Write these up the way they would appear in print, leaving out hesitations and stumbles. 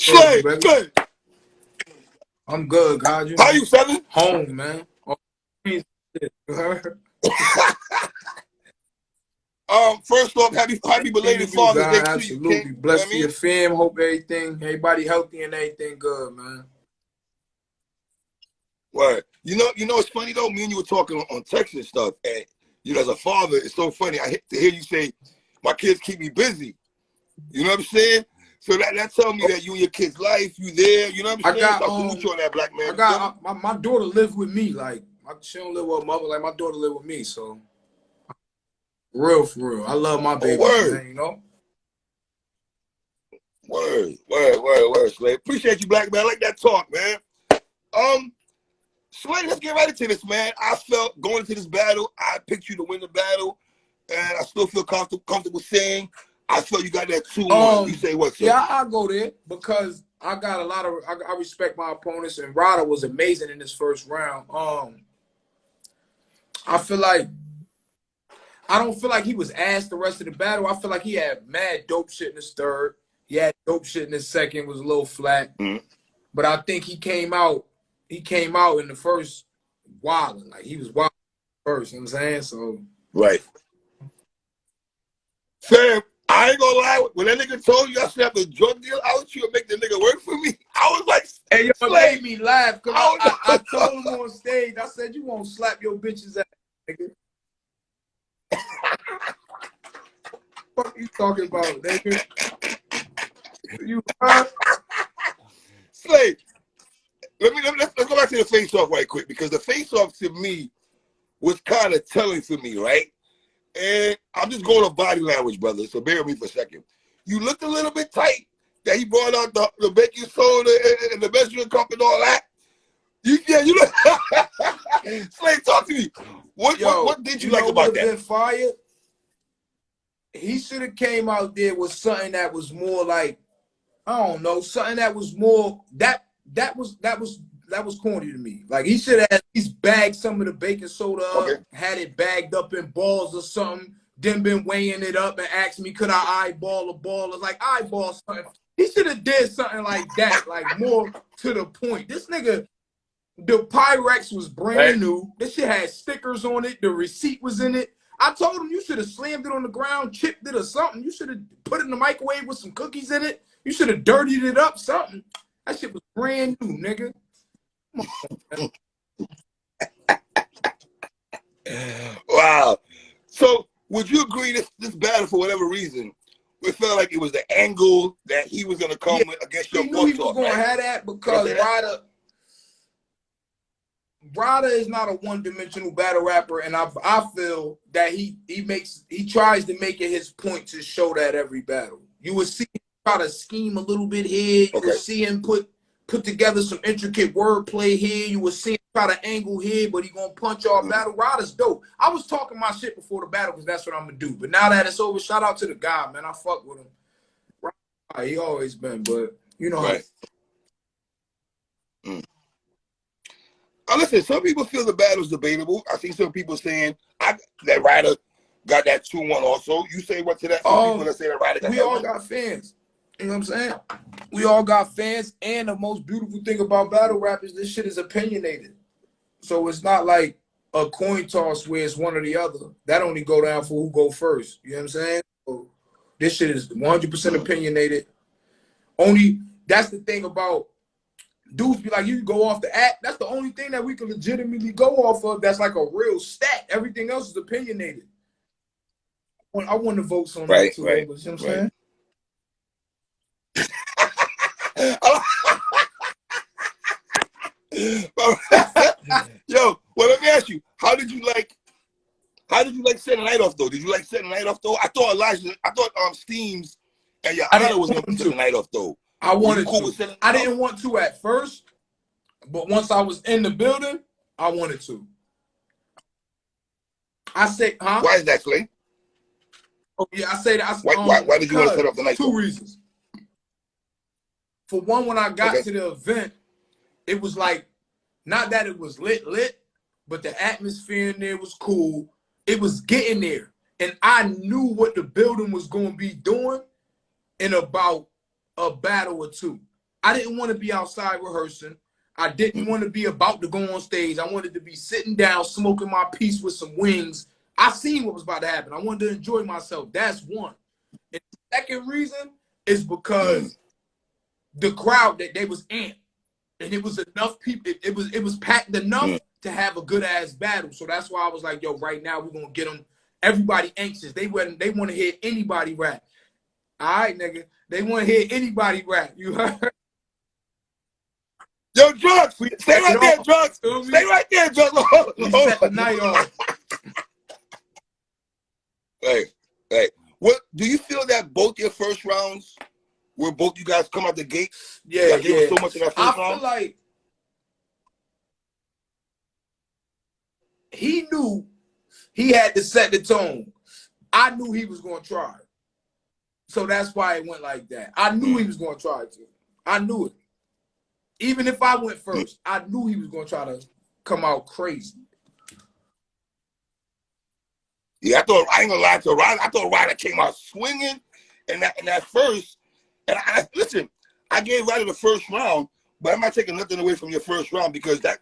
Slade, baby. Slade. I'm good, God. How you, fellas? Home, man. First off, happy belated Father's Day to you, absolutely. King. Bless to your fam. Hope everybody healthy and everything good, man. Word. You know, it's funny though. Me and you were talking on text and stuff, and you know, as a father, it's so funny. I hate to hear you say, "My kids keep me busy." You know what I'm saying? So that tells me that you and your kids' life, you there. You know what I'm saying? So I salute you on that, black man. My daughter live with me. Like she don't live with her mother. Like my daughter live with me. So for real. I love my baby, man. You know. Word, Slade. Appreciate you, black man. I like that talk, man. Slade, let's get right into this, man. I felt going into this battle, I picked you to win the battle, and I still feel comfortable saying I felt you got that 2-1. You say what, sir? Yeah, I'll go there because I got a lot of I respect my opponents, and Ryda was amazing in this first round. I feel like I don't feel like he was asked the rest of the battle. I feel like he had mad dope shit in his third. He had dope shit in his second, was a little flat. But I think he came out in the first wilding. Like he was wild first, you know what I'm saying? So right. Fam, I ain't gonna lie, when that nigga told you I should have a drug deal out you and make the nigga work for me, I was like, hey, yo, made me laugh because I told him on stage, I said, you won't slap your bitch's ass, nigga. What you talking about, nigga? You Slade, let's go back to the face-off right quick, because the face-off to me was kind of telling for me, right? And I'm just going on body language, brother, so bear with me for a second. You looked a little bit tight that he brought out the baking soda and the measuring cup and all that. You look. Slade, talk to me. What did you like about that? Been fired. He should have came out there with something that was more like, I don't know, something that was more that was corny to me. Like he should have at least bagged some of the baking soda up, had it bagged up in balls or something, then been weighing it up and asked me, could I eyeball a ball? It's like eyeball something. He should have did something like that, like more to the point. This nigga, the Pyrex was brand new. This shit had stickers on it. The receipt was in it. I told him you should have slammed it on the ground, chipped it or something. You should have put it in the microwave with some cookies in it. You should have dirtied it up, something. That shit was brand new, nigga. Come on. Wow. So would you agree this battle, for whatever reason, we felt like it was the angle that he was going to come against your knew he was going to have that because Ryda is not a one-dimensional battle rapper, and I feel that he tries to make it his point to show that every battle. You will see him try to scheme a little bit here. You will see him put together some intricate wordplay here. You will see him try to angle here, but he gonna punch all battle. Ryda's dope. I was talking my shit before the battle because that's what I'm gonna do. But now that it's over, shout out to the guy, man. I fuck with him. He always been, but you know how. Listen, some people feel the battle's debatable. I see some people saying that Ryda got that 2-1 also. You say what to that? Some people that say that Ryda got we all got fans. You know what I'm saying? We all got fans, and the most beautiful thing about battle rap is this shit is opinionated. So it's not like a coin toss where it's one or the other. That only go down for who go first. You know what I'm saying? So this shit is 100% opinionated. That's the thing about dudes be like, you can go off the act. That's the only thing that we can legitimately go off of that's like a real stat. Everything else is opinionated. I want to vote on that too. You know what I'm saying? Yo, well, let me ask you, how did you like setting the night off though? Did you like setting the night off though? I thought Steams and your Honor was gonna set the night off though. I wanted to. I didn't want to at first, but once I was in the building, I wanted to. I say, huh? Why is that, Slade? Oh yeah, I say that. Why did you want to set off the night? Two reasons. For one, when I got to the event, it was like, not that it was lit, but the atmosphere in there was cool. It was getting there. And I knew what the building was going to be doing in about a battle or two. I didn't want to be outside rehearsing. I didn't want to be about to go on stage. I wanted to be sitting down, smoking my piece with some wings. I seen what was about to happen. I wanted to enjoy myself. That's one. And the second reason is because the crowd that they was amped, and it was enough people. It was packed enough to have a good ass battle. So that's why I was like, yo, right now we're gonna get them. Everybody anxious. They want to hear anybody rap. All right, nigga. They want to hear anybody rap. You heard? Yo, Drugs, stay right there, Drugs. Stay right there, Drugs. We set the night off. Hey, what do you feel that both your first rounds, where both you guys come out the gate? Yeah. So much in that first round? I feel like he knew he had to set the tone. I knew he was going to try. So that's why it went like that. I knew he was going to try to. I knew it. Even if I went first, I knew he was going to try to come out crazy. Yeah, I ain't gonna lie to Ryda. I thought Ryda came out swinging, and that first. And listen, I gave Ryda the first round, but I'm not taking nothing away from your first round because the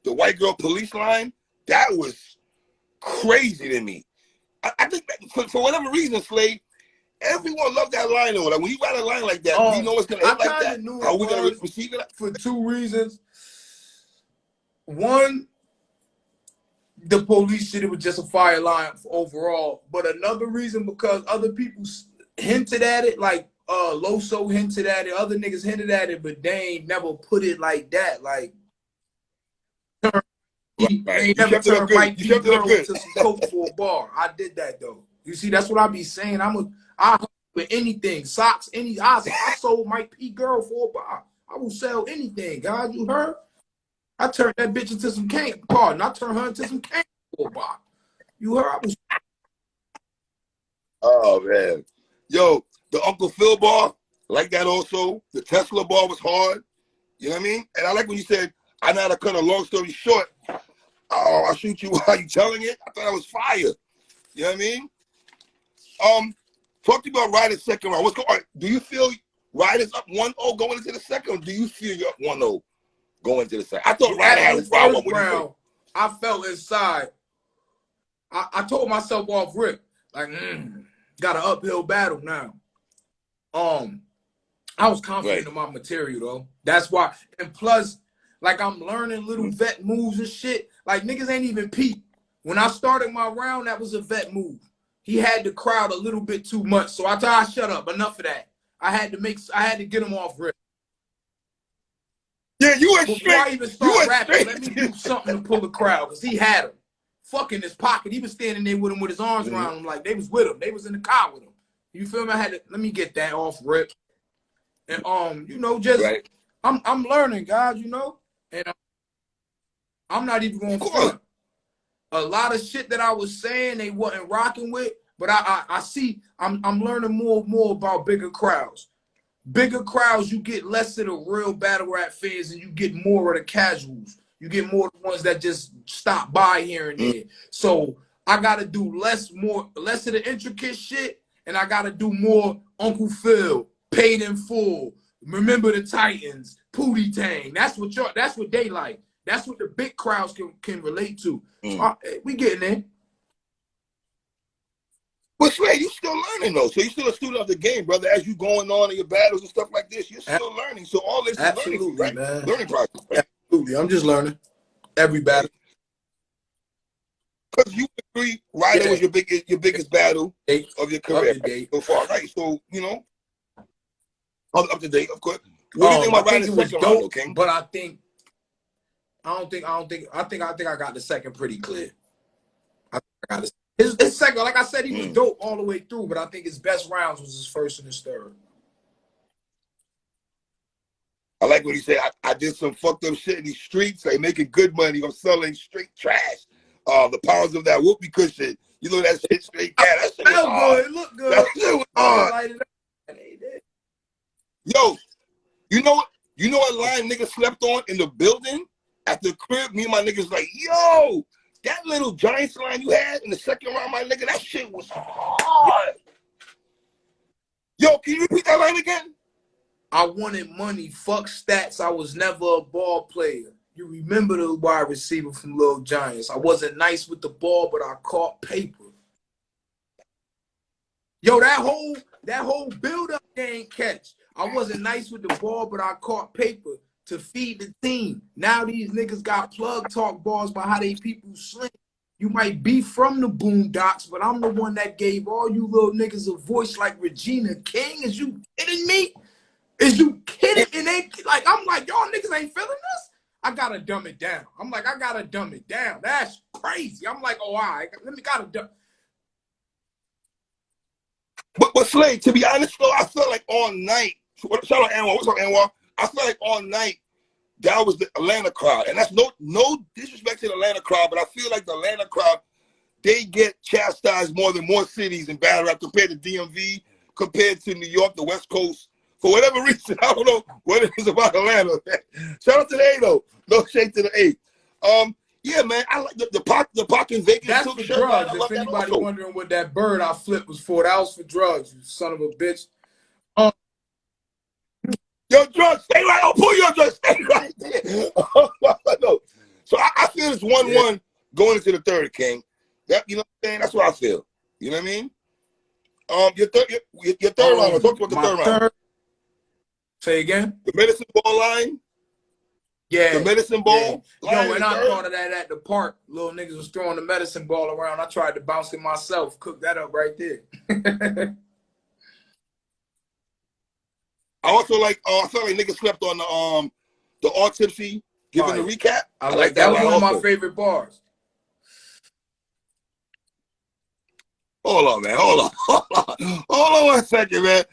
white girl police line, that was crazy to me. I think that for whatever reason, Slade, everyone loved that line. Though. Like when you write a line like that, you know it's gonna hit like that. Knew How we gonna receive it? For two reasons. One, the police shit, it was just a fire line overall. But another reason, because other people hinted at it, like Loso hinted at it, other niggas hinted at it, but they ain't never put it like that. Like, they ain't never turned Mike P. Girl into some coke for a bar. I did that though. You see, that's what I be saying. I with anything, socks, I sold Mike P. Girl for a bar. I will sell anything, guys. You heard? I turned that bitch into some cane. Pardon, I turned her into some cane for a bar. You heard? Oh man, yo, the Uncle Phil bar, like that also. The Tesla bar was hard. You know what I mean? And I like when you said, I know how to cut a long story short. Oh, I'll shoot you while you telling it. I thought that was fire. You know what I mean? Talk to me about Ryda's second round. What's going on? Do you feel Ryda's up 1-0 going into the second, or do you feel you're up 1-0 going into the second? I thought Ryda had a first round. I felt inside. I told myself off rip, like, got an uphill battle now. I was confident in my material though. That's why. And plus, like, I'm learning little vet moves and shit. Like, niggas ain't even peep. When I started my round, that was a vet move. He had the crowd a little bit too much. So I told him, shut up, enough of that. I had to get him off rip. Yeah, you were Before I even start rapping, let me do something to pull the crowd, because he had him. Fuck in his pocket. He was standing there with him with his arms around him, like they was with him. They was in the car with him. You feel me? Let me get that off rip. And you know, just I'm learning, guys, you know, and I'm not even going to front. A lot of shit that I was saying they wasn't rocking with, but I see I'm learning more about bigger crowds. Bigger crowds, you get less of the real battle rap fans, and you get more of the casuals. You get more of the ones that just stop by here and there. So I gotta do less of the intricate shit, and I gotta do more Uncle Phil, Paid in Full, Remember the Titans, Pootie Tang. That's what they like. That's what the big crowds can relate to. So we getting there. But Slade, you still learning though. So you still a student of the game, brother. As you going on in your battles and stuff like this, you're still learning. So all this is learning, right? Man. Learning process. Right? Absolutely, I'm just learning every battle. Because you agree, Ryda was your biggest battle of your career so far, right? So you know, up to date, of course. What do you think about Ryda's second round, okay? But I think I got the second pretty clear. I got it. His second, like I said, he was dope all the way through, but I think his best rounds was his first and his third. I like what he said. I did some fucked up shit in these streets. I'm making good money. I'm selling straight trash. The powers of that whoopee cushion. You know that shit straight cash. That shit was hard. It looked good. That shit was hard. Yo, you know what line niggas slept on in the building at the crib? Me and my niggas like, yo, that little Giants line you had in the second round, my nigga, that shit was hard. Yo, can you repeat that line again? I wanted money. Fuck stats. I was never a ball player. You remember the wide receiver from Little Giants. I wasn't nice with the ball, but I caught paper. Yo, that whole build-up game catch. I wasn't nice with the ball, but I caught paper to feed the team. Now these niggas got plug talk balls about how they people sling. You might be from the boondocks, but I'm the one that gave all you little niggas a voice like Regina King. Is you kidding me? Is you kidding? And they like, I'm like, y'all niggas ain't feeling this? I gotta dumb it down. I'm like, I gotta dumb it down. That's crazy. I'm like, oh, all right, gotta dumb. But Slade, to be honest though, I felt like all night. Shout out Anwar. What's up, Anwar? I felt like all night that was the Atlanta crowd, and that's no disrespect to the Atlanta crowd, but I feel like the Atlanta crowd, they get chastised more than more cities in battle rap compared to DMV, compared to New York, the West Coast. For whatever reason, I don't know what it is about Atlanta. Shout out to the A though. No shade to the A. Yeah, man, I like the Pac in Vegas. That's for drugs. If anybody wondering what that bird I flipped was for, that was for drugs, you son of a bitch. Your drugs, stay right. I'll pull your drugs, stay right there. No. So I feel it's 1-1 going into the third, King. That, you know what I'm saying? That's what I feel. You know what I mean? Your third round. Talk about the third round. Say again? The medicine ball line. Yeah. The medicine ball. Yeah. Yo, when I thought of that at the park, little niggas was throwing the medicine ball around. I tried to bounce it myself, cook that up right there. I also like, I felt like niggas slept on the autopsy, giving the recap. I like that. That was one of my favorite bars. Hold on, man. Hold on 1 second, man.